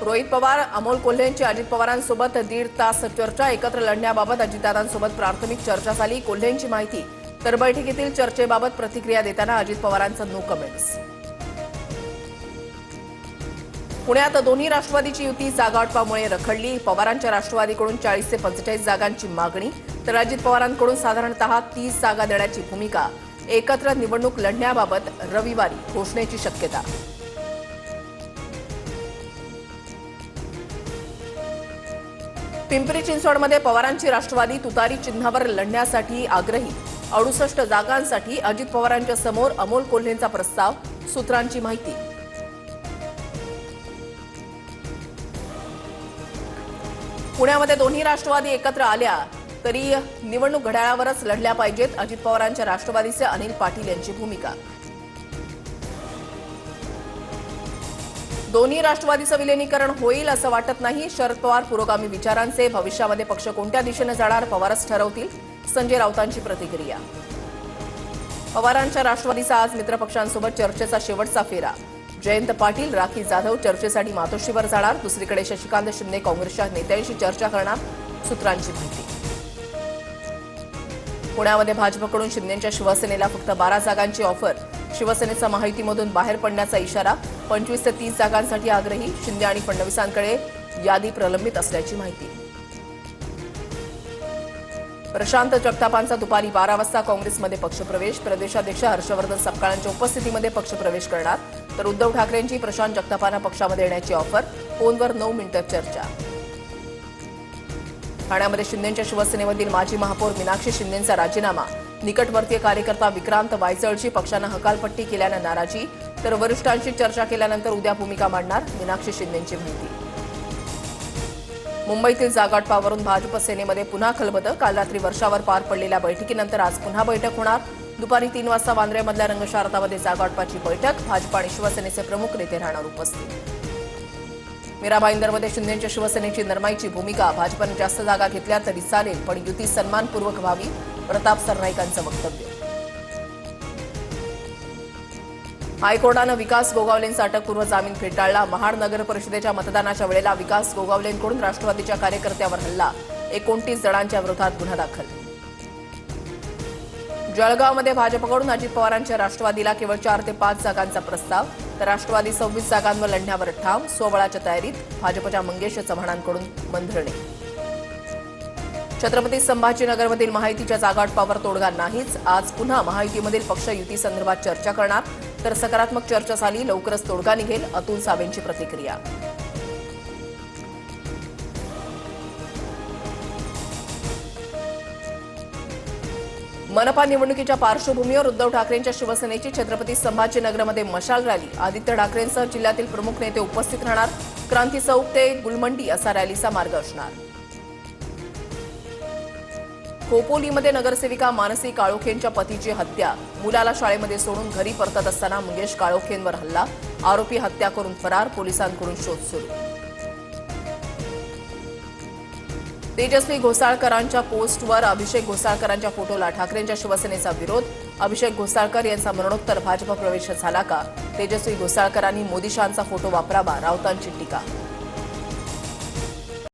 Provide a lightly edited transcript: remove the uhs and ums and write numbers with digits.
रोहित पवार, अमोल कोल्हेंची अजित पवारांसोबत 1.5 तास चर्चा. एकत्र लढण्याबाबत अजितदादांसोबत प्राथमिक चर्चा झाली. कोल्हेंची माहिती. तर बैठकीतील चर्चेबाबत प्रतिक्रिया देताना अजित पवारांचं नो कमेंट्स. पुण्यात दोन्ही राष्ट्रवादीची युती जागावाटपामुळे रखडली. पवारांच्या राष्ट्रवादीकडून 40 ते 45 जागांची मागणी, तर अजित पवारांकडून साधारणतः 30 जागा देण्याची भूमिका. एकत्र निवडणूक लढण्याबाबत रविवारी घोषणेची शक्यता. पिंपरी चिंचवडमध्ये पवारांची राष्ट्रवादी तुतारी चिन्हावर लढण्यासाठी आग्रही. 68 जागांसाठी अजित पवारांच्या समोर अमोल कोल्हेंचा प्रस्ताव. सूत्रांची माहिती. पुण्यामध्ये दोन्ही राष्ट्रवादी एकत्र आल्या तरी निवडणूक घड्याळावरच लढल्या पाहिजेत. अजित पवारांच्या राष्ट्रवादीचे अनिल पाटील यांची भूमिका. दोन्ही राष्ट्रवादीचं विलीनीकरण होईल असं वाटत नाही. शरद पवार पुरोगामी विचारांचे. भविष्यामध्ये पक्ष कोणत्या दिशेने जाणार पवारच ठरवतील. संजय राऊतांची प्रतिक्रिया. पवारांच्या राष्ट्रवादीचा आज मित्रपक्षांसोबत चर्चेचा शेवटचा फेरा. जयंत पाटील, राखी जाधव चर्चेसाठी मातोश्रीवर जाणार. दुसरीकडे शशिकांत शिंदे काँग्रेसच्या नेत्यांशी चर्चा करणार. सूत्रांची माहिती. पुण्यामध्ये भाजपकडून शिंदेंच्या शिवसेनेला फक्त 12 जागांची ऑफर. शिवसेनेचा महायुतीमधून बाहेर पडण्याचा इशारा. 25 ते 30 जागांसाठी आग्रही. शिंदे आणि फडणवीसांकडे यादी प्रलंबित असल्याची माहिती. प्रशांत जगतापांचा दुपारी 12 वाजता काँग्रेसमध्ये पक्षप्रवेश. प्रदेशाध्यक्ष हर्षवर्धन सपकाळांच्या उपस्थितीमध्ये पक्षप्रवेश करणार. तर उद्धव ठाकरेंची प्रशांत जगतापांना पक्षामध्ये येण्याची ऑफर. फोनवर 9 मिनिटं चर्चा. ठाण्यामध्ये शिंदेंच्या शिवसेनेमधील माजी महापौर मीनाक्षी शिंदेंचा राजीनामा. निकटवर्तीय कार्यकर्ता विक्रांत वायचळची पक्षानं हकालपट्टी केल्यानं नाराजी. तर वरिष्ठांशी चर्चा केल्यानंतर उद्या भूमिका मांडणार. मीनाक्षी शिंदेंची माहिती. मुंबईतील जागावाटपावरून भाजप सेनेमध्ये पुन्हा खलबतं. काल रात्री वर्षावर पार पडलेल्या बैठकीनंतर आज पुन्हा बैठक होणार. दुपारी 3 वाजता वांद्र्यामधल्या रंगशारदामध्ये जागावाटपाची बैठक. भाजप आणि शिवसेनेचे प्रमुख नेते राहणार उपस्थित. मीरा भाईंदरमध्ये शिंदेंच्या शिवसेनेची नरमाईची भूमिका. भाजपने जास्त जागा घेतल्या तरी चालेल, पण युती सन्मानपूर्वक व्हावी. प्रताप सरनाईकांचं वक्तव्य. हायकोर्टानं विकास गोगावलेंचा अटकपूर्व जामीन फेटाळला. महाड नगर परिषदेच्या मतदानाच्या वेळेला विकास गोगावलेंकडून राष्ट्रवादीच्या कार्यकर्त्यावर हल्ला. 29 जणांच्या विरोधात गुन्हा दाखल. जळगावमध्ये भाजपकडून अजित पवारांच्या राष्ट्रवादीला केवळ 4 ते 5 जागांचा प्रस्ताव. तर राष्ट्रवादी 26 जागांवर लढण्यावर ठाम. स्वबळाच्या तयारीत. भाजपच्या मंगेश चव्हाणांकडून मंत्रणा. छत्रपती संभाजीनगरमधील महायुतीच्या जागावाटपावर तोडगा नाहीच. आज पुन्हा महायुतीमधील पक्ष युतीसंदर्भात चर्चा करणार. तर सकारात्मक चर्चा झाली. लवकरच तोडगा निघेल. अतुल सावेंची प्रतिक्रिया. मनपा निवडणुकीच्या पार्श्वभूमीवर उद्धव ठाकरेंच्या शिवसेनेची छत्रपती संभाजीनगरमध्ये मशाल रॅली. आदित्य ठाकरेंसह जिल्ह्यातील प्रमुख नेते उपस्थित राहणार. क्रांती चौक ते गुलमंडी असा रॅलीचा मार्ग असणार. खोपोलीमध्ये नगरसेविका मानसी काळोखेंच्या पतीची हत्या. मुलाला शाळेमध्ये सोडून घरी परतत असताना मंगेश काळोखेंवर हल्ला. आरोपी हत्या करून फरार. पोलिसांकडून शोध सुरू. तेजस्वी घोसाळकरांच्या पोस्टवर अभिषेक घोसाळकरांच्या फोटोला ठाकरेंच्या शिवसेनेचा विरोध. अभिषेक घोसाळकर यांचा मरणोत्तर भाजप प्रवेश झाला का? तेजस्वी घोसाळकरांनी मोदी शहांचा फोटो वापरावा. राऊतांची टीका.